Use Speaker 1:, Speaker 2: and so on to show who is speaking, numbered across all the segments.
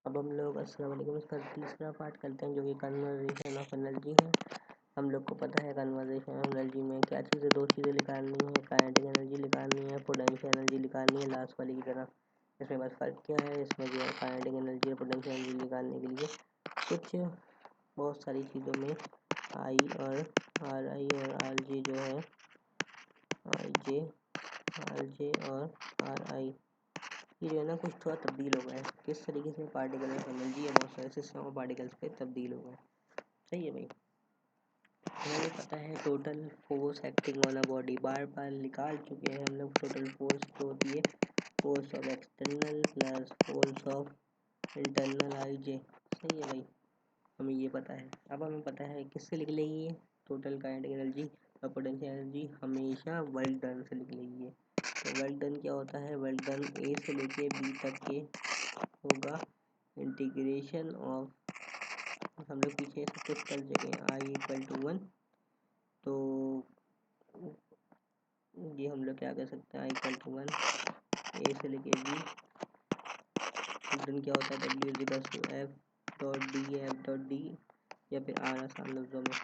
Speaker 1: अब हम लोग अस्सलाम वालेकुम इसका तीसरा पार्ट करते हैं जो कि कन्वर्जेशन ऑफ एनर्जी है। हम लोग को पता है कन्वर्जेशन ऑफ एनर्जी में क्या चीज़ें, दो चीज़ें निकालनी है, काइनेटिक एनर्जी निकालनी है, पोटेंशियल एनर्जी निकालनी है लास्ट वाली की तरह। इसमें बस फ़र्क क्या है, इसमें जो है काइनेटिक एनर्जी और पोटेंशियल एनर्जी निकालने के लिए कुछ बहुत सारी चीज़ों में आई और आर आई और आर जे जो है आर जे और आर आई ये जो है ना कुछ थोड़ा तब्दील हो गया है। किस तरीके से पार्टिकल ऑफ एनर्जी या बहुत सारे सिस्टम ऑफ पार्टिकल्स पे तब्दील हो गया है। सही है भाई। हमें पता है total force acting on a body बार बार निकाल चुके हैं हम लोग। टोटल फोर्स जो होती है force of external plus force of internal I J. सही है भाई, हमें ये पता है। अब हमें पता है किससे लिख लेंगे ये टोटल काइनेटिक एनर्जी और पोटेंशियल एनर्जी हमेशा वर्क डन से लिख लेंगे। तो वर्क डन क्या होता है, वर्क डन ए से लेके बी तक के होगा इंटीग्रेशन ऑफ, हम लोग पीछे सब कुछ कर चुके हैं, आई इक्वल टू 1। तो ये हम लोग क्या कर सकते हैं, आई इक्वल टू 1 ए से लेके बी। वर्क डन क्या होता है, W is equal to F dot D या फिर आर आसान लफ्जों में।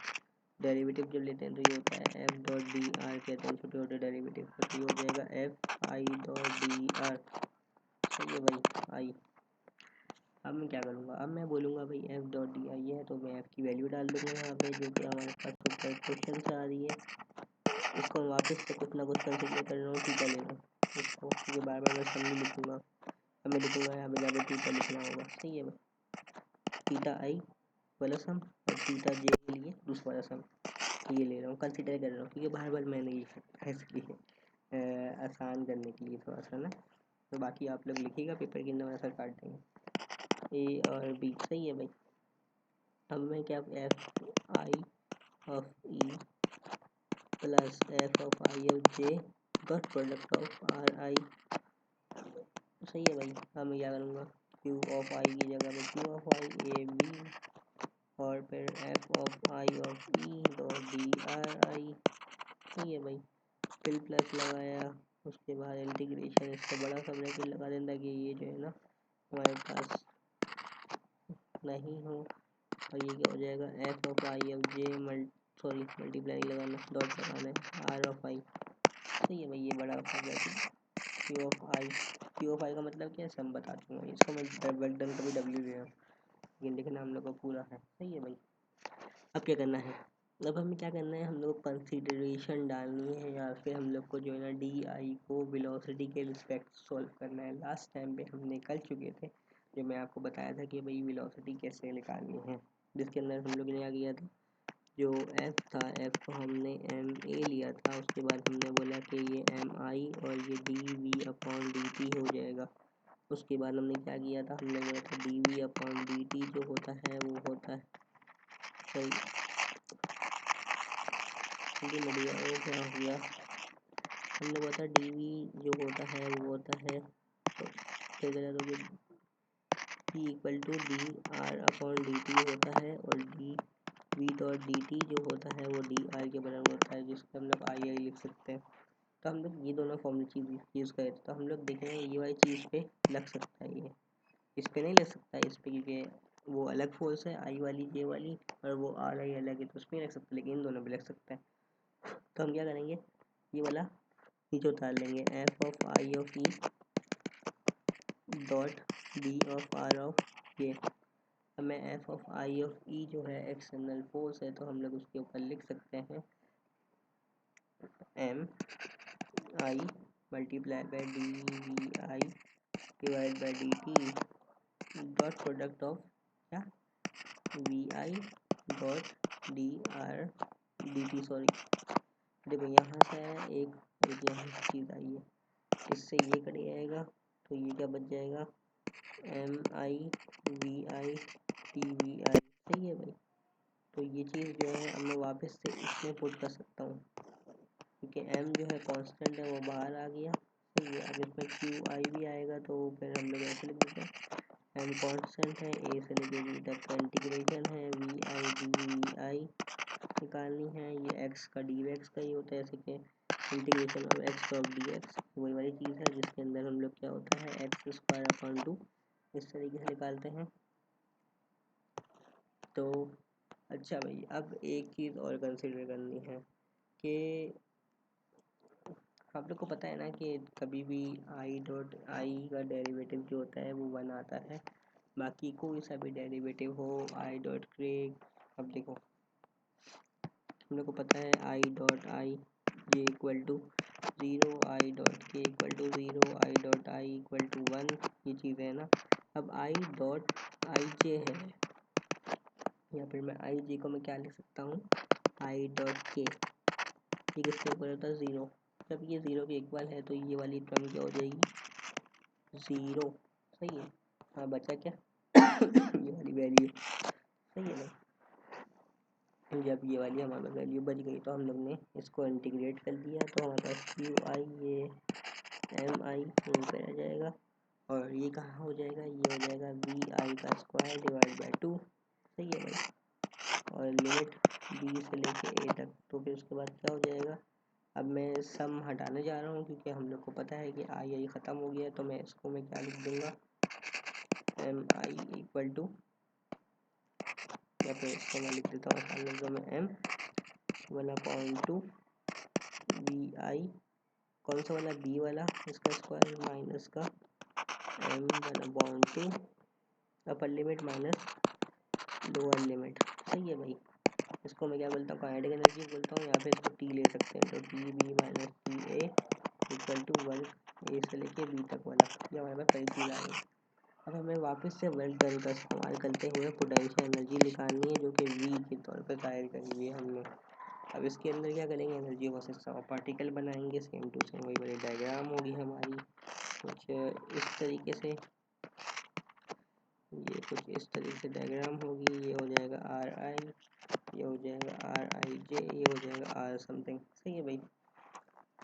Speaker 1: डेरिवेटिव जब लेते हैं तो ये होता है एफ डॉट डी आर, कहते हैं छोटे छोटे डेरिवेटिव। तो ये हो जाएगा F I dot D are. सही है भाई, आई। अब मैं क्या करूँगा, अब मैं बोलूँगा भाई एफ डॉट डी आई है तो मैं एफ की वैल्यू डाल दूँगा यहाँ पे जो कि हमारे पास ऊपर क्वेश्चन से आ रही है। इसको वापस से कुछ ना कुछ कंसिडर कर रहा हूँ, थीटा ले रहा हूँ इसको, ये बार बार मैं सम नहीं लिखूँगा। अब मैं लिखूँगा यहाँ पे जाकर थीटा लिखना होगा। सही है भाई, थीटा आई वाला सम और थीटा जे के लिए दूसरा वाला सम ये ले रहा हूँ, कंसिडर कर रहा हूँ क्योंकि बार बार मैं नहीं लिख सकता, इसलिए आसान करने के लिए थोड़ा सा ना। तो बाकी आप लोग लिखिएगा, पेपर के अंदर ऐसा काट देंगे ए और बी। सही है भाई। अब मैं क्या, F I of E plus F of I of J dot product of R I. सही है भाई। अब मैं क्या करूँगा, क्यू ऑफ आई की जगह पे Q of I A B और फिर F of I of E dot D R I. सही है भाई, फिर प्लस लगाया, उसके बाद इंटीग्रेशन इससे बड़ा सा ब्रैकेट लगा देना कि ये जो है ना हमारे पास नहीं हो। और ये क्या हो जाएगा, F of I of J multiply लगाना, डॉट लगाना है आर ऑफ आई। सही है भाई, ये बड़ा सा ब्रैकेट क्यू ऑफ आई का मतलब क्या है सब बता चुका हूँ। इसको मैं वर्क डन कभी डब्ल्यू ले रहा हूँ लेकिन देखना हम लोग को पूरा है। सही है भाई। अब क्या करना है, अब हमें क्या करना है, हम लोग को कंसीडरेशन डालनी है या फिर हम लोग को जो है ना डी आई को वेलोसिटी के रिस्पेक्ट सॉल्व करना है। लास्ट टाइम पे हम निकल चुके थे जो मैं आपको बताया था कि भाई वेलोसिटी कैसे निकालनी है, जिसके अंदर हम लोग ने क्या किया था, जो एफ था एफ को हमने एम ए लिया था, उसके बाद हमने बोला कि ये एम आई और ये D V upon D T हो जाएगा। उसके बाद हमने क्या किया था, हमने बोला था D V upon D T जो होता है वो होता है, सही बढ़िया वो क्या हो गया, हमने बोला था डी वी जो होता है वो होता है, तो फिर दोगे D equal to D R upon D T होता है और D V dot D T जो होता है वो डी आर के बराबर होता है, जिसको हम लोग आई आई लिख सकते हैं। तो हम लोग ये दोनों फॉर्मूला चीज़ यूज़ करें तो हम लोग देखेंगे ये वाली चीज़ पे लग सकता है, ये इस पे नहीं लग सकता है, इस पे क्योंकि वो अलग फोर्स है आई वाली जे वाली और वो आर आई अलग है, तो उस पर नहीं लग सकता लेकिन इन दोनों पे लग सकता है। तो हम क्या करेंगे, ये वाला नीचे उतार लेंगे, F of I of E dot D of R of ये। हमें F of I of E जो है एक्सटर्नल फोर्स है तो हम लोग उसके ऊपर लिख सकते हैं M I multiply by D V I divide by D T dot product of क्या V I dot D R D T. Sorry देखो यहाँ से एक यहाँ से चीज़ आई है, इससे ये कट जाएगा तो ये क्या बच जाएगा, M I V I T V I. सही है भाई। तो ये चीज़ जो है अब मैं वापस से इसमें पुट कर सकता हूँ क्योंकि m जो है कांस्टेंट है वो बाहर आ गया। सही है, अब इसमें क्यू आई भी आएगा तो फिर हम लोग ऐसे लिख देते हैं, m कांस्टेंट है a से लेके b तक का इंटीग्रेशन है, वी आई डी वी आई निकालनी है, ये x का डी एक्स का ही होता है, ऐसे कि integration of x of D x वही वाली चीज़ है जिसके अंदर हम लोग क्या होता है एक्स स्क्वायर अपॉन 2 इस तरीके से निकालते हैं। तो अच्छा भाई, अब एक चीज़ और कंसिडर करनी है कि आप लोग को पता है ना कि कभी भी आई डॉट आई का डेरिवेटिव जो होता है वो 1 आता है, बाकी कोई सा भी डेरिवेटिव हो आई डॉट के। अब देखो हम लोग को पता है आई डॉट आई ये equal to 0, I dot K equal to 0, I dot I equal to 1, ये चीज़ें है ना। अब आई डॉट आई जे है, या फिर मैं आई जे को मैं क्या लिख सकता हूँ, आई डॉट के, ये किसके इक्वल होता है 0। जब ये 0 के इक्वल है तो ये वाली टर्म क्या हो जाएगी 0, सही है। हाँ बचा क्या ये वाली वैल्यू, सही है ना। जब ये वाली हमारे पास वैल्यू बच गई तो हम लोग ने इसको इंटीग्रेट कर दिया, तो हमारे पास क्यू आई ये एम आई यहीं पर आ जाएगा, और ये कहाँ हो जाएगा, ये हो जाएगा वी आई का स्क्वायर डिवाइड बाई 2, सही है भाई। और लिमिट बी से लेके ए तक, तो फिर उसके बाद क्या हो जाएगा। अब मैं सम हटाने जा रहा हूँ क्योंकि हम लोग को पता है कि आई ख़त्म हो गया, तो मैं इसको मैं क्या लिख दूँगा, एम आई इक्वल टू, या फिर इसको मैं लिख देता हूँ आसान लफ्ज़ों में एम 1/2 वी आई, कौन सा वाला बी वाला, इसका स्क्वायर माइनस का M 1/2 upper limit minus lower limit, सही है भाई। इसको मैं क्या बोलता हूँ, काइनेटिक एनर्जी बोलता हूँ, या फिर इसको टी ले सकते हैं, तो T B minus T A equal to 1 A से लेके बी तक वाला, ये हमारे पास पहली चीज़ आ गई। अब हमें वापस से वर्क डन का इस्तेमाल करते हुए पोटेंशियल एनर्जी निकालनी है, जो कि वी के तौर पर जाहिर करी हुई है हमने। अब इसके अंदर क्या करेंगे, एनर्जी वर्सेस पार्टिकल बनाएंगे, सेम टू सेम वही वाली डायग्राम होगी हमारी कुछ इस तरीके से, ये कुछ इस तरीके से डायग्राम होगी। ये हो जाएगा आर आई, ये हो जाएगा आर आई जे, ये हो जाएगा आर समथिंग, सही है भाई।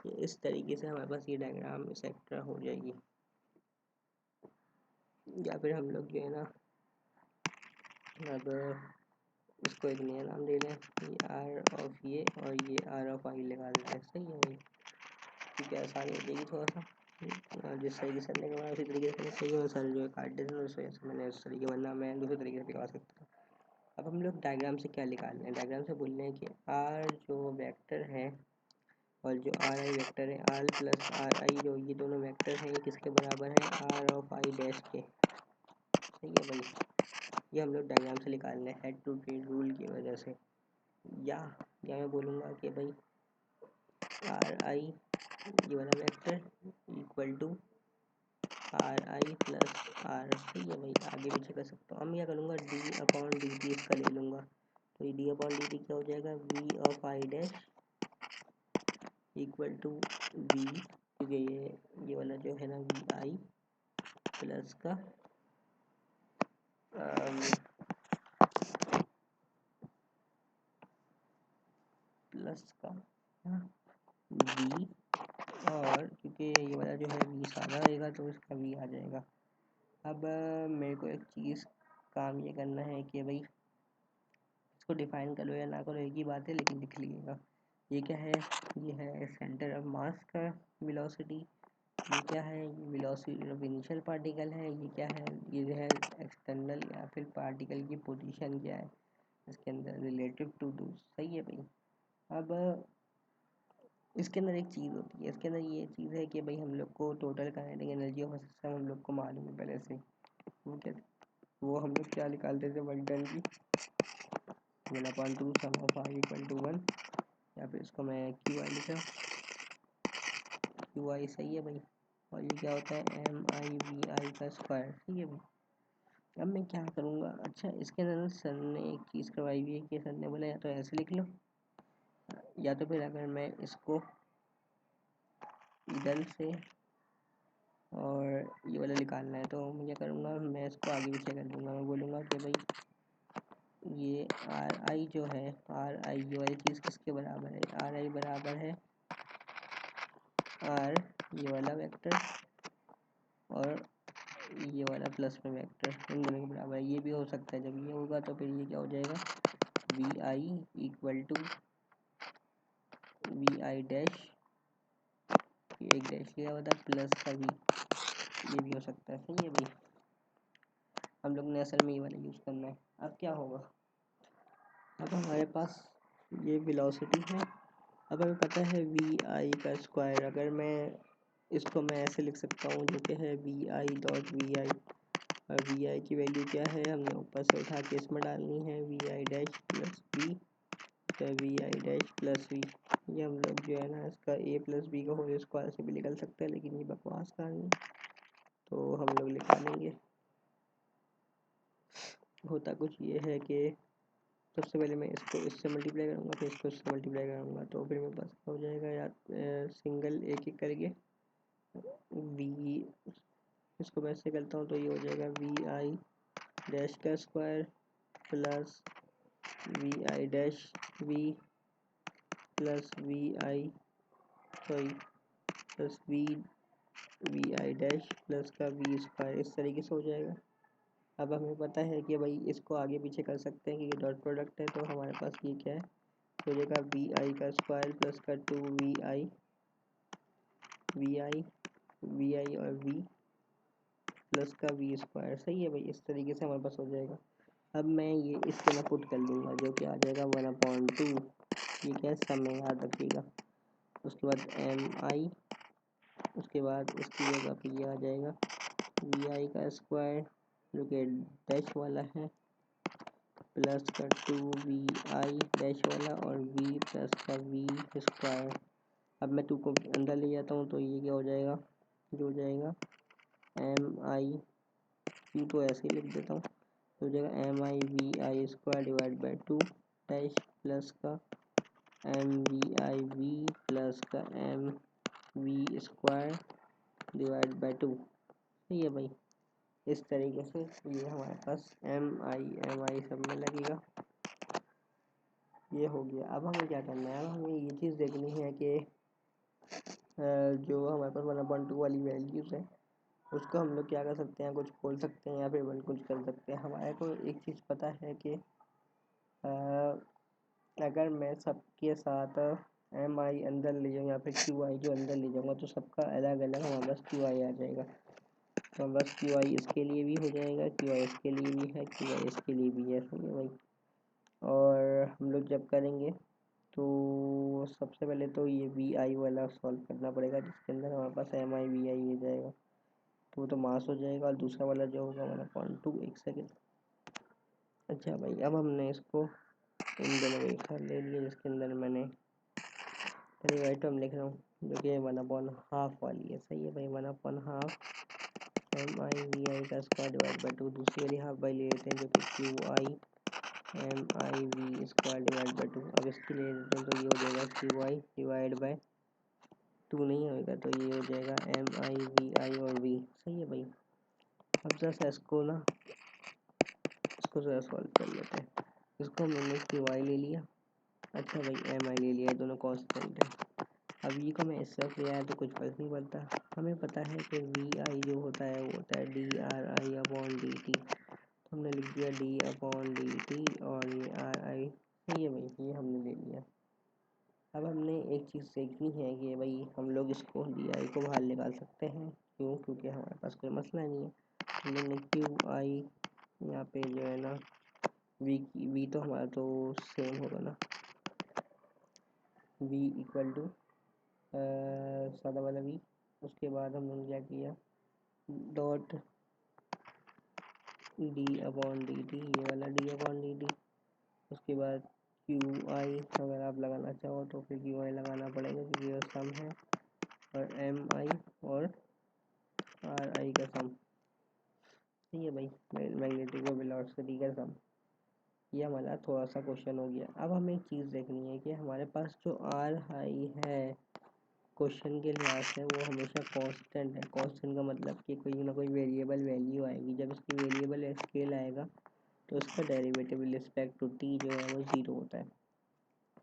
Speaker 1: ये इस तरीके से हमारे पास ये डायग्राम एक्सेट्रा हो जाएगी, या फिर हम लोग जो है ना अब इसको एक नया नाम दे दें, ये आर ऑफ ये और ये आर ऑफ आई लगा देते हैं, सही है भाई। ठीक है, आसानी हो जाएगी थोड़ा सा, जिस तरीके से करने उसी तरीके से सही हो, सर जो है काट देते हैं उस वजह से मैंने उस तरीके, वरना मैं दूसरे तरीके से दिखा सकता हूँ। अब हम लोग डायग्राम से क्या निकाल रहे हैं, डायग्राम से बोल रहे हैं कि आर जो वेक्टर है और जो आर आई वेक्टर है, आर प्लस आर आई जो ये दोनों वेक्टर हैं, ये किसके बराबर है, आर ऑफ आई डैश के, सही है भाई। ये हम लोग डायग्राम से निकाल रहे हैं हेड टू टेल रूल की वजह से, या मैं बोलूँगा कि भाई आर आई ये वाला vector equal to R I plus R, सही है भाई, आगे पीछे कर सकता हूँ। अब मैं क्या करूँगा, डी अपॉन डी टी इसका ले लूँगा, तो ये डी अपॉन डी टी क्या हो जाएगा, V of I dash equal to V, क्योंकि ये वाला जो है ना वी आई प्लस का प्लस का वी, और क्योंकि ये वाला जो है वी सादा रहेगा तो इसका वी आ जाएगा। अब मेरे को एक चीज़ काम ये करना है कि भाई इसको डिफाइन करो या ना करो एक ही बात है, लेकिन लिख लीजिएगा। ये क्या है, ये है सेंटर ऑफ मास का वेलोसिटी, ये क्या है, ये वेलोसिटी ऑफ इनिशियल पार्टिकल है, ये क्या है, ये है एक्सटर्नल या फिर पार्टिकल की पोजीशन क्या है इसके अंदर रिलेटिव टू डू, सही है भाई। अब इसके अंदर एक चीज़ होती है, इसके अंदर ये चीज़ है कि भाई हम लोग को total kinetic energy of system हम लोग को मालूम है पहले से, वो क्या, वो हम लोग क्या निकालते थे वर्क डन की 1/2 सम ऑफ आई इक्वल टू 1, या फिर इसको मैं क्यू आई लिखा, क्यू आई, सही है भाई। और ये क्या होता है एम आई वी आई का स्क्वायर, ठीक है भाई। अब मैं क्या करूँगा, अच्छा इसके अंदर सर ने एक चीज़ करवाई हुई है कि सर ने बोला या तो ऐसे लिख लो, या तो फिर अगर मैं इसको इधर से और ये वाला निकालना है तो मैं क्या करूँगा, मैं इसको आगे पीछे कर दूँगा। मैं बोलूँगा कि भाई ये आर आई जो है, आर आई ये वाली चीज़ किसके बराबर है, आर आई बराबर है आर ये वाला वेक्टर और ये वाला प्लस में वेक्टर, इन दोनों के बराबर है। ये भी हो सकता है, जब ये होगा तो फिर ये क्या हो जाएगा, V I equal to V I dash, एक डैश लिया हुआ था प्लस का वी, ये भी हो सकता है, सही है भाई। हम लोग ने असल में ये वाला यूज़ करना है। अब क्या होगा, अब हमारे पास ये वेलोसिटी है। अब हमें पता है वी आई का स्क्वायर, अगर मैं इसको मैं ऐसे लिख सकता हूँ जो कि है वी आई डॉट वी आई, और वी आई की वैल्यू क्या है हमने ऊपर से उठा के इसमें डालनी है, V I dash plus V, तो V I dash plus V. ये हम लोग जो है ना इसका ए प्लस बी का होल स्क्वायर से भी निकल सकता है, लेकिन ये बकवास कहानी, तो हम लोग निकालेंगे। होता कुछ ये है कि सबसे पहले मैं इसको इससे मल्टीप्लाई करूँगा, फिर इसको इससे मल्टीप्लाई करूँगा, तो फिर मेरे पास हो जाएगा यार सिंगल एक एक करके वी, इसको मैं ऐसे करता हूँ तो ये हो जाएगा वी आई डैश का square plus V I dash V plus V I sorry plus V I dash plus का वी स्क्वायर, इस तरीके से हो जाएगा। अब हमें पता है कि भाई इसको आगे पीछे कर सकते हैं कि ये डॉट प्रोडक्ट है, तो हमारे पास ये क्या है, हो जाएगा वी आई का स्क्वायर प्लस का टू वी आई और वी प्लस का वी स्क्वायर। सही है भाई, इस तरीके से हमारे पास हो जाएगा। अब मैं ये इसके में पुट कर दूँगा, जो कि आ जाएगा 1/2, ये क्या है सम है, याद रखिएगा। उसके बाद एम आई, उसके बाद उसकी जगह पे ये आ जाएगा वी आई का स्क्वायर जो कि डैश वाला है प्लस का टू वी आई डैश वाला और वी प्लस का वी स्क्वायर। अब मैं टू को अंदर ले जाता हूँ तो ये क्या हो जाएगा, जो हो जाएगा एम आई, टू तो ऐसे ही लिख देता हूँ, तो हो जाएगा M I V I square divide by two dash plus का M V I V plus का M V square divide by two. सही है भाई, इस तरीके से ये हमारे पास एम आई सब में लगेगा। ये हो गया। अब हमें क्या करना है, अब हमें ये चीज़ देखनी है कि जो हमारे पास 1/2 वाली वैल्यूज़ है उसको हम लोग क्या कर सकते हैं, कुछ खोल सकते हैं या फिर कुछ कर सकते हैं। हमारे को एक चीज़ पता है कि अगर मैं सबके साथ एम आई अंदर ले जाऊँ या फिर क्यू आई जो अंदर ले जाऊँगा तो सबका अलग अलग हमारे पास क्यू आई आ जाएगा। तो बस क्यू आई इसके लिए भी हो जाएगा, क्यू आई इसके लिए भी है, क्यू आई इसके लिए भी है। सही है भाई। और हम लोग जब करेंगे तो सबसे पहले तो ये वी आई वाला सॉल्व करना पड़ेगा, जिसके अंदर हमारे पास एम आई वी आई आ जाएगा, तो वो तो मास हो जाएगा। और दूसरा वाला जो होगा 1/2, एक सेकेंड। अच्छा भाई, अब हमने इसको इन दोनों को एक साथ ले लिया, जिसके अंदर मैंने पहली आइटम लिख रहा हूँ जो कि 1/2 वाली है। सही है भाई, 1/2 एम आई वी आई का स्क्वायर डिवाइड बाई टू। दूसरी वाली हाफ बाई ले लेते हैं जो कि Q I M I V square divide by two. अब इसके ले लेते हैं तो ये हो जाएगा Q I divide by two, नहीं होगा तो ये हो जाएगा एम आई वी आई और वी। सही है भाई। अब जैसे इसको ना इसको ज़रा सॉल्व कर लेते हैं। इसको मैंने क्यू आई ले लिया, अच्छा भाई एम आई ले लिया, दोनों कांस्टेंट है। अब ये को मैं इस तरफ ले आया तो कुछ फर्क नहीं पड़ता। हमें पता है कि वी आई जो होता है वो होता है डी आर आई अपॉन डी टी, तो हमने लिख दिया डी अपॉन डी टी और ये आर आई। सही है भाई, ये हमने ले लिया। अब हमने एक चीज़ देखनी है कि भाई हम लोग इसको डी आई को बाहर निकाल सकते हैं, क्यों, क्योंकि हमारे पास कोई मसला नहीं है। हमने क्यू आई यहाँ पे जो है ना वी तो हमारा तो सेम होगा ना, वी इक्वल टू सादा वाला वी। उसके बाद हमने क्या किया, dot D upon D T, ये वाला डी अपॉन डी टी। उसके बाद क्यू आई अगर आप लगाना चाहो तो फिर क्यू आई लगाना पड़ेगा क्योंकि ये सम है, और एम आई और आर आई का सम। ठीक है भाई, मैग्नेटिक और वेलोसिटी का सम। ये हमारा थोड़ा सा क्वेश्चन हो गया। अब हमें एक चीज़ देखनी है कि हमारे पास जो आर आई है क्वेश्चन के लिहाज से वो हमेशा कांस्टेंट है। कांस्टेंट का मतलब कि कोई ना कोई वेरिएबल वैल्यू आएगी, जब इसकी वेरिएबल स्केल आएगा तो इसका derivative with respect to T जो है वो ज़ीरो होता है,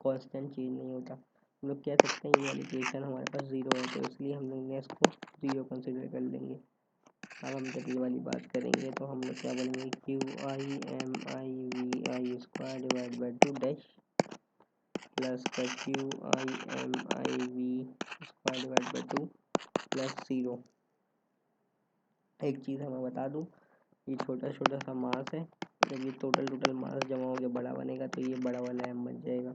Speaker 1: कांस्टेंट चेंज नहीं होता। हम लोग कह सकते हैं ये वाली इक्वेशन हमारे पास ज़ीरो है, तो इसलिए हम लोग ने इसको ज़ीरो कंसिडर कर लेंगे। अब हम जब ये वाली बात करेंगे तो हम लोग क्या बोलेंगे, Q I M I V I square divide by two dash plus का Q I M I V square divide by two plus zero. एक चीज़ हमें बता दूँ, ये छोटा छोटा सा मास है, जब ये टोटल मास जमा हो गया बड़ा बनेगा तो ये बड़ा वाला m बन जाएगा।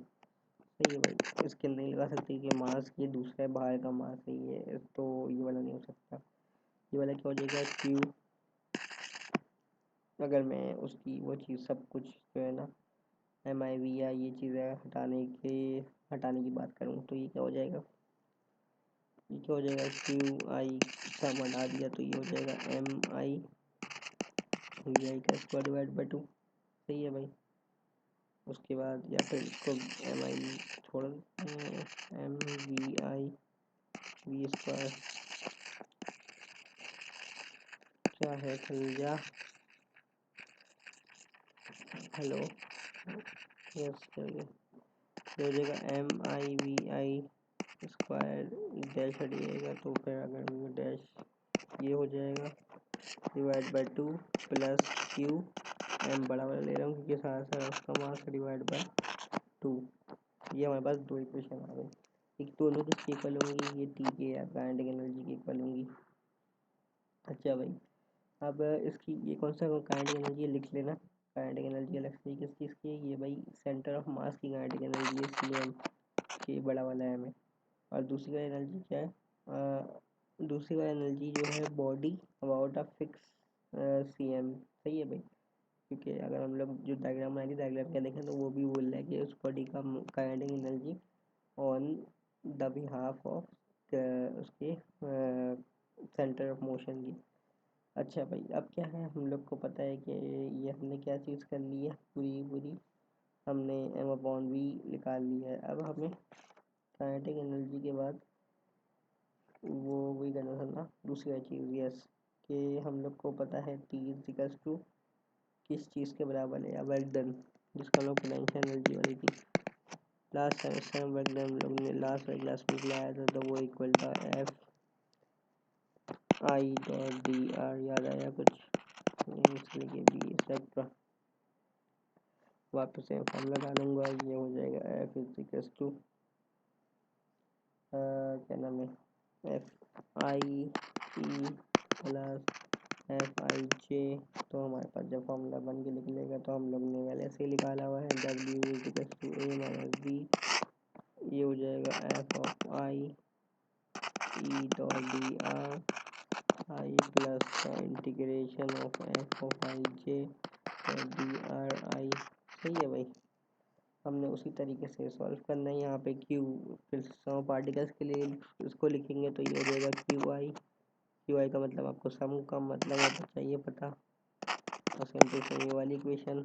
Speaker 1: सही है भाई, इसके नहीं लगा सकते कि मास ये दूसरा है, बाहर का मास है ये, तो ये वाला नहीं हो सकता। ये वाला क्या हो जाएगा q। अगर मैं उसकी वो चीज़ सब कुछ जो है ना MIV या ये चीज़ें हटाने की बात करूँ तो ये क्या हो जाएगा, ये क्या हो जाएगा QI सब हटा दिया तो ये हो जाएगा MI VI का स्क्वायर डिवाइड बाई 2। सही है भाई। उसके बाद या फिर इसको MI छोड़ MVI V स्क्वायर क्या है खलीजा, हेलो यस चलिए, हो जाएगा MIVI स्क्वायर डैश हटिएगा तो फिर अगर डैश ये हो जाएगा divide by 2 plus Q M बड़ा वाला ले रहा हूँ क्योंकि सारा सारा उसका मास डिवाइड बाई 2। ये हमारे पास दो इक्वेशन आ गई, एक दोनों किसकी इक्वल होंगी, ये टी के या काइनेटिक एनर्जी की इक्वल होंगी। अच्छा भाई, अब इसकी ये कौन सा काइनेटिक एनर्जी लिख लेना, काइनेटिक एनर्जी अलग से किसकी इसकी है, ये भाई सेंटर ऑफ मास की काइनेटिक एनर्जी है CM के बड़ा वाला है में। और दूसरी वाली एनर्जी क्या है, दूसरी वाली एनर्जी जो है body about a fix CM। सही है भाई, क्योंकि अगर हम लोग जो डायग्राम बनाएंगे डायग्राम क्या देखें तो वो भी बोल रहा है कि उस बॉडी का kinetic energy on the behalf of उसके सेंटर ऑफ मोशन की। अच्छा भाई, अब क्या है हम लोग को पता है कि ये हमने क्या चीज़ कर ली है, पूरी हमने m/v निकाल लिया है। अब हमें काइनेटिक एनर्जी के बाद वो वही करना था ना दूसरी चीज़, यस, कि हम लोग को पता है T इक्वल्स टू किस चीज़ के बराबर है, वर्क डन, जिसको हम लोग पोटेंशियल एनर्जी वाली थी लास्ट सेमेस्टर में वर्क डन हम लोग ने लास्ट वाली क्लास में लाया था, तो वो इक्वल था FI.dr, याद आया कुछ, इसलिए भी एक्सेट्रा वापस से फॉर्मूला डालूंगा, ये हो जाएगा F इक्वल्स टू क्या नाम है FI E प्लस FIJ। तो हमारे पास जब फॉर्मूला बन के निकलेगा तो हम लोग ने पहले से निकाला हुआ है W equals to A minus B, ये हो जाएगा F(I) E.dr I plus integration of F(I)J dri। सही है भाई, हमने उसी तरीके से सॉल्व करना है। यहाँ पे Q फिर सम पार्टिकल्स के लिए इसको लिखेंगे तो ये हो जाएगा QI का मतलब आपको सम का मतलब होता चाहिए पता, और सिंपल ये वाली इक्वेशन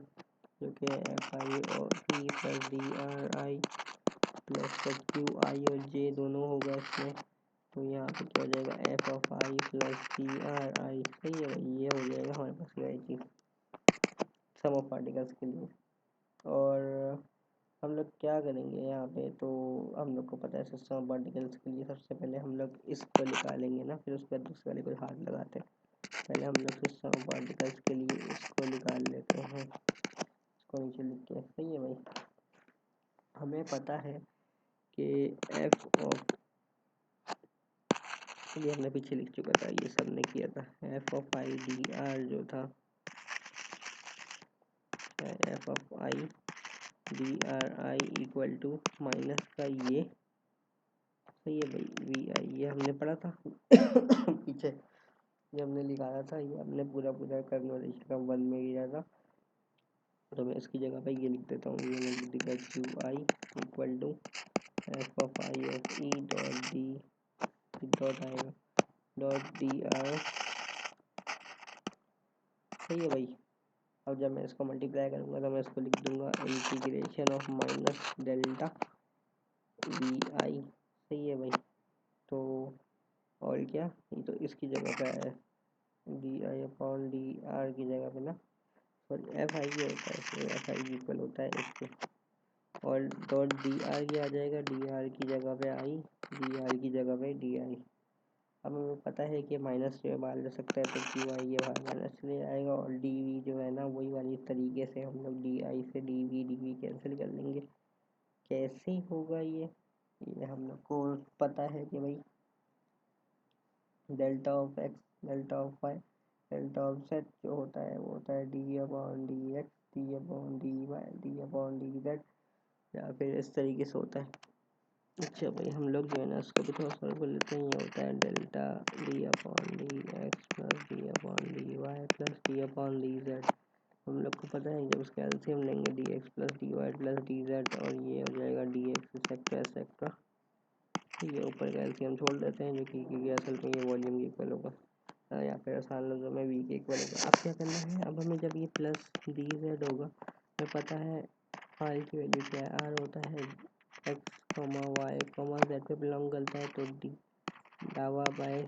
Speaker 1: जो कि FI और E plus DRI plus QI और J दोनों होगा इसमें, तो यहाँ पे क्या हो जाएगा F(I) प्लस DRI। सही है भाई, ये हो जाएगा हमारे पास ये चीज़ सम ऑफ पार्टिकल्स के लिए। और हम लोग क्या करेंगे यहाँ पे, तो हम लोग को पता है सिस्टम ऑफ पार्टिकल्स के लिए सबसे पहले हम लोग इसको निकालेंगे ना, फिर उसके बाद दूसरे वाले को हाथ लगाते हैं। पहले हम लोग सिस्टम ऑफ पार्टिकल्स के लिए इसको निकाल लेते हैं, इसको नीचे लिख के। सही है भाई, हमें पता है कि F ऑफ, ये हमने पीछे लिख चुका था, ये सब ने किया था, F(I)dr जो था F(I)dri इक्वल टू माइनस का ये, सही है भाई VI, ये हमने पढ़ा था पीछे जब हमने निकाला था, ये हमने पूरा कन्वर्जेशन का वन में किया था, तो मैं इसकी जगह पे ये लिख देता हूँ, ये मैं लिख देगा QI equal to F(I) of E dot D dot आएगा डॉट dr। सही है भाई, अब जब मैं इसको मल्टीप्लाई करूँगा तो मैं इसको लिख दूँगा integration of minus delta VI। सही है भाई, तो और क्या, ये तो इसकी जगह पे है DI/dr की जगह पे ना, सॉरी FI ये होता है, इसलिए FI इक्वल होता है इसके, और डॉट dr क्या आ जाएगा, dr की जगह पे I, dr की जगह पे DI। अब हमें पता है कि माइनस जो है बाहर जा सकता है, तो QI ये बाहर माइनस चले जाएगा, और DV जो है ना वही वाली तरीके से हम लोग DI से DV कैंसिल कर लेंगे। कैसे होगा ये हम लोग को पता है कि भाई delta of x delta of y delta of Z जो होता है वो होता है D upon D X, D upon D Y, D upon D Z, या फिर इस तरीके से होता है। अच्छा भाई हम लोग जो है ना उसको भी थोड़ा सॉल्व कर लेते हैं। ये होता है delta D upon D X plus D upon D Y plus D upon D Z. हम लोग को पता है जब उसका एलसीएम लेंगे D X plus D Y plus D Z, और ये हो जाएगा डी एक्स एक्सेट्रा एक्सेट्रा। ये ऊपर का एलसीएम छोड़ देते हैं जो कि क्योंकि असल में ये वॉल्यूम इक्वल होगा, या फिर आसान लफ्ज़ों में वी के इक्वल होगा। अब क्या करना है, अब हमें जब ये प्लस डी जेड होगा, हमें पता है आर की वैल्यू क्या है, आर होता है X comma Y comma Z पे बिलोंग करता है, तो डी दावा बाय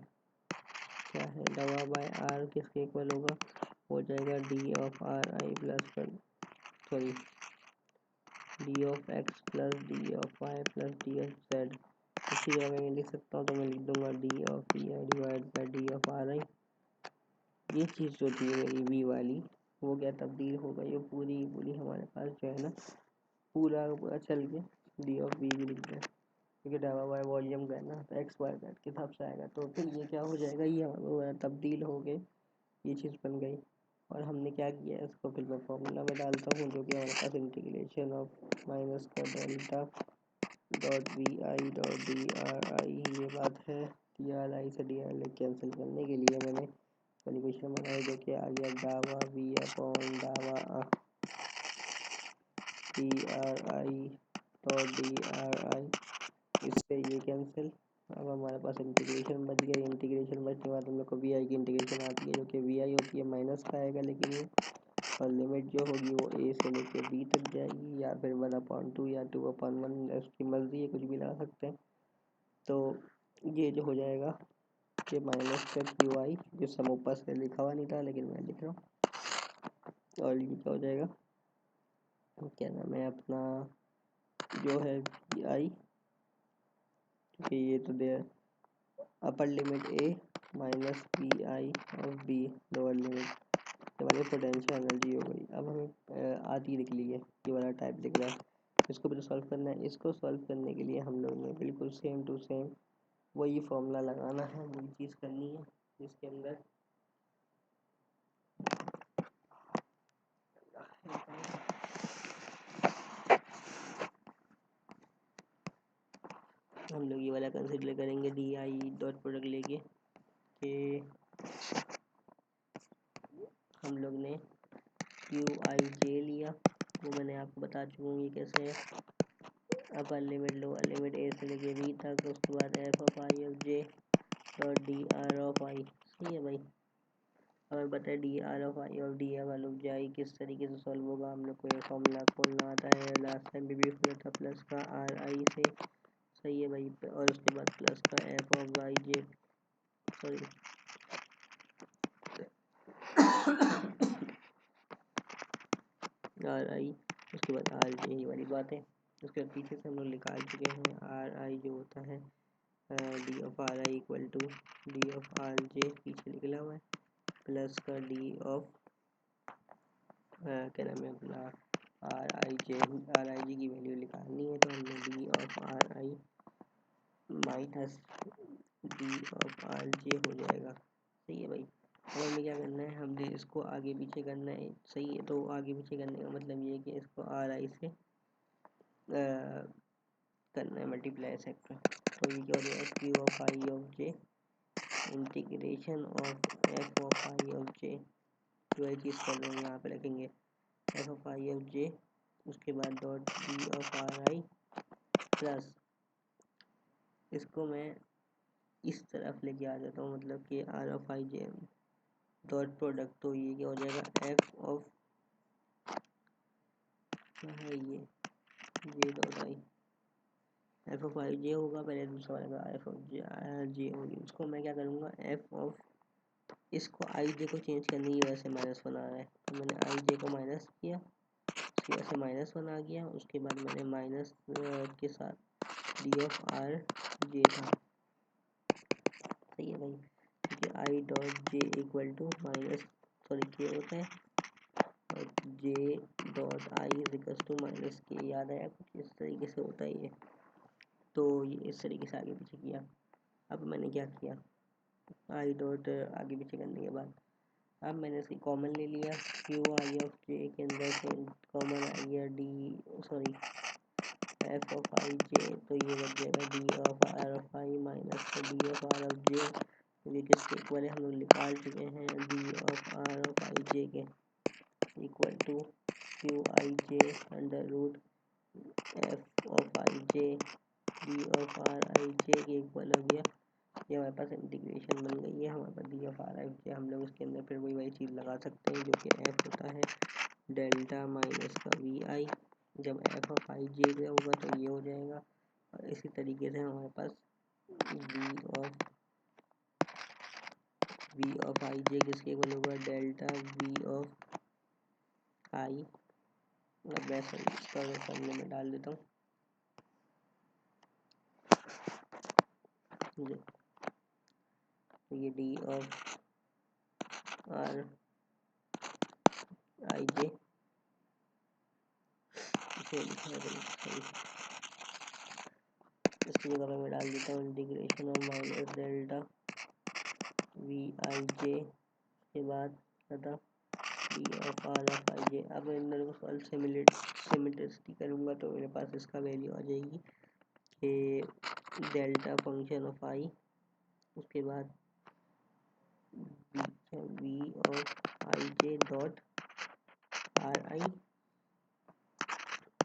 Speaker 1: क्या है, दावा बाय आर किसके इक्वल होगा, हो जाएगा D of R I plus sorry D of X plus D of Y plus D of Z. इसी जगह मैं लिख सकता हूँ, तो मैं लिख दूंगा D of V I divide by D of R I. ये चीज़ जो थी मेरी वी वाली वो क्या तब्दील हो गई, वो पूरी पूरी हमारे पास जो है ना पूरा पूरा चल के डी ऑफ वी भी लिख दें, क्योंकि डावा वाई वॉल्यूम का है ना, तो एक्स वाई जेड के हिसाब से आएगा। तो फिर ये क्या हो जाएगा, ये हमारा तब्दील हो गए, ये चीज़ बन गई। और हमने क्या किया है, इसको फिर मैं फॉर्मूला में डालता हूँ, जो कि हमारे पास इंटीग्रेशन ऑफ माइनस का delta dot V I dot D R I ये बात है। डी आर आई से डी आर कैंसिल करने के लिए मैंने कैलकुलेशन बनाई, जो कि आ गया डावा वी अपॉन डावा डी आर आई डॉट डी आर आई, इससे ये कैंसिल। अब हमारे पास इंटीग्रेशन बच गई। इंटीग्रेशन बचने के बाद हम लोग को वी आई की इंटीग्रेशन आती है, जो कि वी आई होती है माइनस का आएगा, लेकिन ये और लिमिट जो होगी वो ए से लेके बी तक जाएगी, या फिर 1/2 या 2/1, उसकी मर्जी है, कुछ भी ला सकते हैं। तो ये जो हो जाएगा ये माइनस का क्यू आई, जो सम ऊपर से लिखा हुआ नहीं था लेकिन मैं लिख रहा हूँ, और ये क्या हो जाएगा, क्या नाम है अपना जो है वी आई, क्योंकि ये तो दे upper limit A minus V I of B lower limit, हमारी पोटेंशियल एनर्जी हो गई। अब हमें आधी लिख ली है, ये वाला टाइप दिख रहा है, इसको भी तो सॉल्व करना है। इसको सॉल्व करने के लिए हम लोग ने बिल्कुल सेम टू सेम वही फॉर्मूला लगाना है, वही चीज़ करनी है, जिसके अंदर हम लोग ये वाला कंसिडर करेंगे डी आई डॉट प्रोडक्ट लेके, कि हम लोग ने क्यू आई जे लिया, वो मैंने आपको बता चुका हूँ ये कैसे है। Upper limit lower limit A से लेके बी तक, उसके बाद F of I of J dot D R of I. सही है भाई। हमें पता है डी आर ऑफ आई और डी आर ऑफ जे आई किस तरीके से सॉल्व होगा, हम लोग को ये फॉर्मूला खोलना आता है, लास्ट टाइम भी खोला था प्लस का आर आई से। सही है भाई। और उसके बाद प्लस का F of Y J sorry R I, उसके बाद आर जे, ये वाली बात है। उसके बाद पीछे से हम लोग निकाल चुके हैं आर आई जो होता है D of R I equal to D of R J, पीछे निकला हुआ है, प्लस का डी ऑफ क्या नाम है अपना आर आई जी की वैल्यू निकालनी है, तो हमने D of R I minus D of R जे हो जाएगा। सही है भाई। अब हमें क्या करना है, हमने इसको आगे पीछे करना है। सही है, तो आगे पीछे करने का मतलब ये है कि इसको आर आई से करना है मल्टीप्लाई सेक्टर। तो ये क्या हो जाएगा, Q of I of J integration of F of I of J, जो है चीज़ कर रहे हैं यहाँ पे रखेंगे F of I of J, उसके बाद dot D of R I plus, इसको मैं इस तरफ लेके आ जाता हूँ, मतलब कि R of I J dot product, तो ये क्या हो जाएगा एफ ऑफ क्या है ये dot I, F of I जे होगा, पहले दूसरा वाला एफ ऑफ जे होगी। उसको मैं क्या करूँगा एफ ऑफ, इसको आई जे को चेंज करने की वजह से -1 आ रहा है, तो मैंने आई जे को माइनस किया, उसकी वजह से -1 आ गया। उसके बाद मैंने माइनस के साथ डी ऑफ आर जे था। सही है भाई, क्योंकि I dot J equal to minus sorry K होता है, और J dot I equal to minus K, याद आया कुछ इस तरीके से होता है ये। तो ये इस तरीके से आगे पीछे किया। अब मैंने क्या किया, आई डॉट आगे पीछे करने के बाद अब मैंने इसकी कॉमन ले लिया, क्यू आई ऑफ जे के अंदर से कॉमन आ गया एफ ऑफ आई जे, तो ये बच जाएगा D of R of I minus D of R of J, क्योंकि किसके इक्वल है हम लोग निकाल चुके हैं, D of R of I J के equal to Q I J under root F of I J D of R I J के इक्वल हो गया। ये हमारे पास इंटीग्रेशन बन गई है, हमारे पास डी ऑफ आर आई जे, हम लोग उसके अंदर फिर वही चीज़ लगा सकते हैं जो कि एफ होता है डेल्टा माइनस का वी आई, जब एफ ऑफ आई जे का होगा तो ये हो जाएगा। और इसी तरीके से हमारे पास वी ऑफ आई जे किसके इक्वल होगा, डेल्टा वी ऑफ आई, अब मैं इसका फॉर्मूले में डाल देता हूँ, तो ये डी ऑफ आर आई जे, इसे लिखा है इसकी जगह पर मैं डाल देता हूँ integration of minus delta V I J के बाद तथा D of R of I J. अब इन दोनों को सॉल्व सिमिलरिटी करूँगा तो मेरे पास इसका वैल्यू आ जाएगी कि डेल्टा फंक्शन ऑफ आई, उसके बाद V of I J dot R I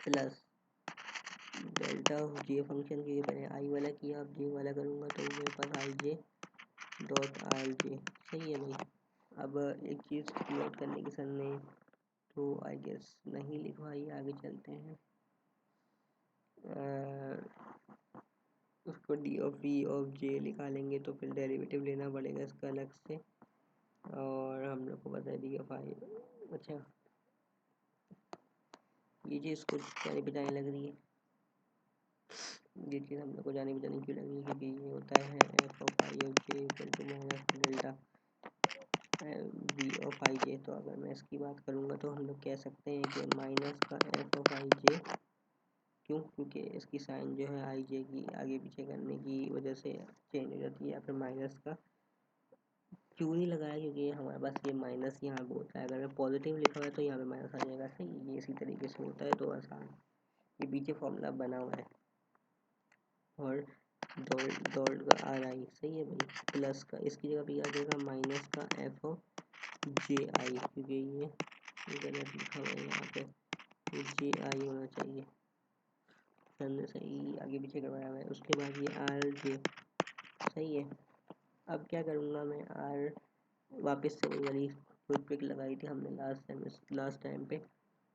Speaker 1: plus delta J function के मैंने आई वाला किया, अब जे वाला करूँगा तो मेरे पास आई जे डॉट आर जे। सही है भाई। अब एक चीज़ नोट करने की सर ने तो आई गेस नहीं लिखवाई, आगे चलते हैं। उसको डी ऑफ वी ऑफ जे निकालेंगे तो फिर डेरिवेटिव लेना पड़ेगा इसका अलग से, और हम लोग को पता है डी ऑफ आई। अच्छा, ये चीज़ कुछ जाने बजाने लग रही है, ये चीज़ हम लोग को जाने बजाने क्यों लग रही है, क्योंकि ये होता है F of I of J equal to minus delta V of I J. तो अगर मैं इसकी बात करूँगा तो हम लोग कह सकते हैं कि माइनस का एफ ऑफ आई जे, क्यों, क्योंकि इसकी साइन जो है आई जे की आगे पीछे करने की वजह से चेंज हो जाती है, या फिर माइनस का क्यों नहीं लगाया, क्योंकि हमारे पास ये माइनस यहाँ पे होता है, अगर मैं पॉजिटिव लिखा हुआ है तो यहाँ पे माइनस आ जाएगा। सही, ये इसी तरीके से होता है, तो आसान, ये पीछे फॉर्मूला बना हुआ है। और डॉट का आर आई, सही है भाई, प्लस का इसकी जगह पे आ जाएगा माइनस का एफ ऑफ जे आई, क्योंकि ये गलत लिखा हुआ है यहाँ पे, जे आई होना चाहिए, हमने सही आगे पीछे करवाया हुआ है। उसके बाद ये आर जे, सही है। अब क्या करूँगा मैं, आर वापस से वही वाली पिक लगाई थी हमने लास्ट टाइम पे,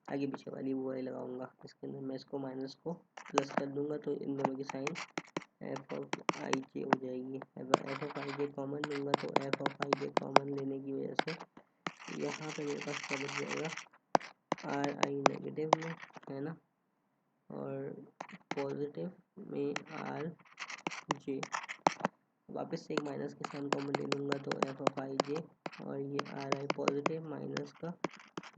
Speaker 1: आगे पीछे वाली वो वाली लगाऊंगा। इसके अंदर मैं इसको माइनस को प्लस कर दूंगा तो इन दोनों की साइन एफ ऑफ आई जे हो जाएगी। अगर F of I J common लूँगा तो F of I J common लेने की वजह से यहाँ पे मेरे पास क्या बच जाएगा, आर आई नेगेटिव में है ना, और पॉजिटिव में आर जे, वापस से एक माइनस के साइन कॉमन ले लूँगा तो एफ ऑफ आई जे, और ये आर आई पॉजिटिव माइनस का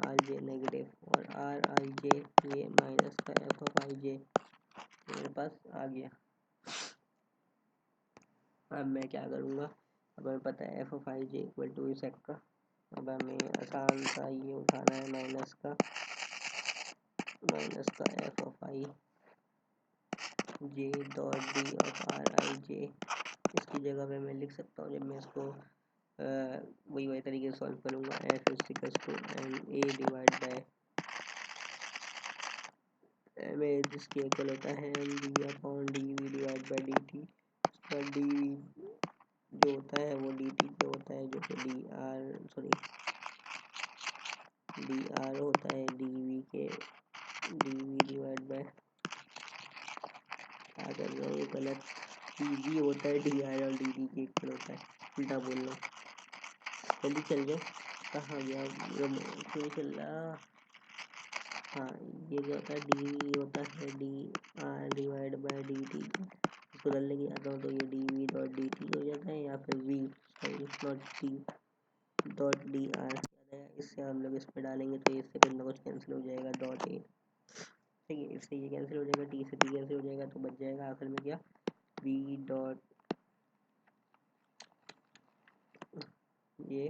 Speaker 1: आर जे नेगेटिव, और आर आई जे ये माइनस का एफ ऑफ आई जे मेरे पास आ गया। अब मैं क्या करूँगा, अब हमें पता है F of I J equal to इसेक का, अब हमें आसान सा ये उठाना है माइनस का F of I J dot D of R I J. इसकी जगह पे मैं लिख सकता हूँ, जब मैं इसको वही तरीके से सॉल्व करूँगा, F equals to M A divide by M A, जिसके इक्वल होता है M D upon D V divide by D T, और डी वी जो होता है वो डी टी पे होता है, जो कि डी आर होता है डी वी के, डी वी डिवाइड बाय, क्या कर रहा हूँ ये गलत, डी वी होता है डी आर और डी टी के इक्वल होता है, उल्टा बोल रहा हूँ, जल्दी चल जाओ, कहाँ गया क्यों चल रहा। हाँ, ये क्या होता है, डी वी होता है D R divide by D T, इसको डालने की आता हूँ तो ये D V dot D T हो जाता है, या फिर V naught T dot D R, इससे हम लोग इस पर डालेंगे तो इससे कुछ ना कुछ कैंसिल हो जाएगा, डॉट ए, ठीक है, इससे ये कैंसिल हो जाएगा, टी से टी कैंसिल हो जाएगा, तो बच जाएगा आखिर में क्या, वी डॉट ये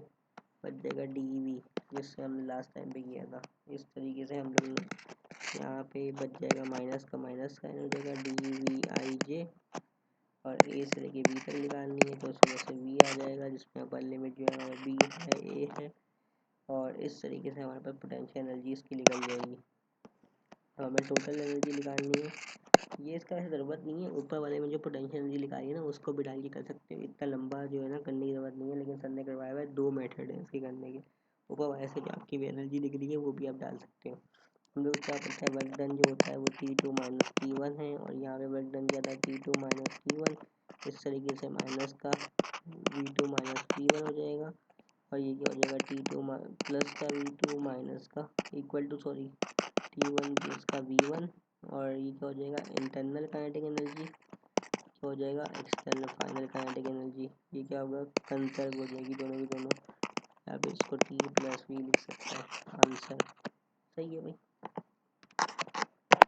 Speaker 1: बच जाएगा डी वी, जिससे हमने लास्ट टाइम पे किया था। इस तरीके से हम लोग यहाँ पे बच जाएगा माइनस का एन हो जाएगा डी वी आई जे, और ए से लेके बी तक निकालनी है तो उसमें से वी आ जाएगा, जिसमें अपर लिमिट जो है हमारा बी है, ए है, और इस तरीके से हमारे पास पोटेंशियल एनर्जी इसकी निकल जाएगी। अब हमें टोटल एनर्जी निकालनी है, ये इसका ऐसे ज़रूरत नहीं है, ऊपर वाले में जो पोटेंशियल एनर्जी निकाली है ना उसको भी डाल के कर सकते हो, इतना लंबा जो है ना करने की ज़रूरत नहीं है, लेकिन सर ने करवाया हुआ है 2 मेथड है इसके करने के। ऊपर वाले से जो आपकी भी एनर्जी निकली है वो भी आप डाल सकते हो। हम लोग क्या पता है वर्क डन जो होता है वो T2 माइनस T1 है, और यहाँ पे वर्क डन क्या था T2 माइनस T1, इस तरीके से माइनस का V2 माइनस T1 हो जाएगा, और ये क्या हो जाएगा T2 प्लस का V2 माइनस का equal to sorry T1 plus का V1, और ये क्या हो जाएगा इंटरनल काइनेटिक एनर्जी, क्या हो जाएगा एक्सटर्नल फाइनल काइनेटिक एनर्जी, ये क्या होगा कंसर्व हो जाएगी दोनों की दोनों। यहाँ पे इसको T प्लस V लिख सकते हैं, आंसर सही है भाई।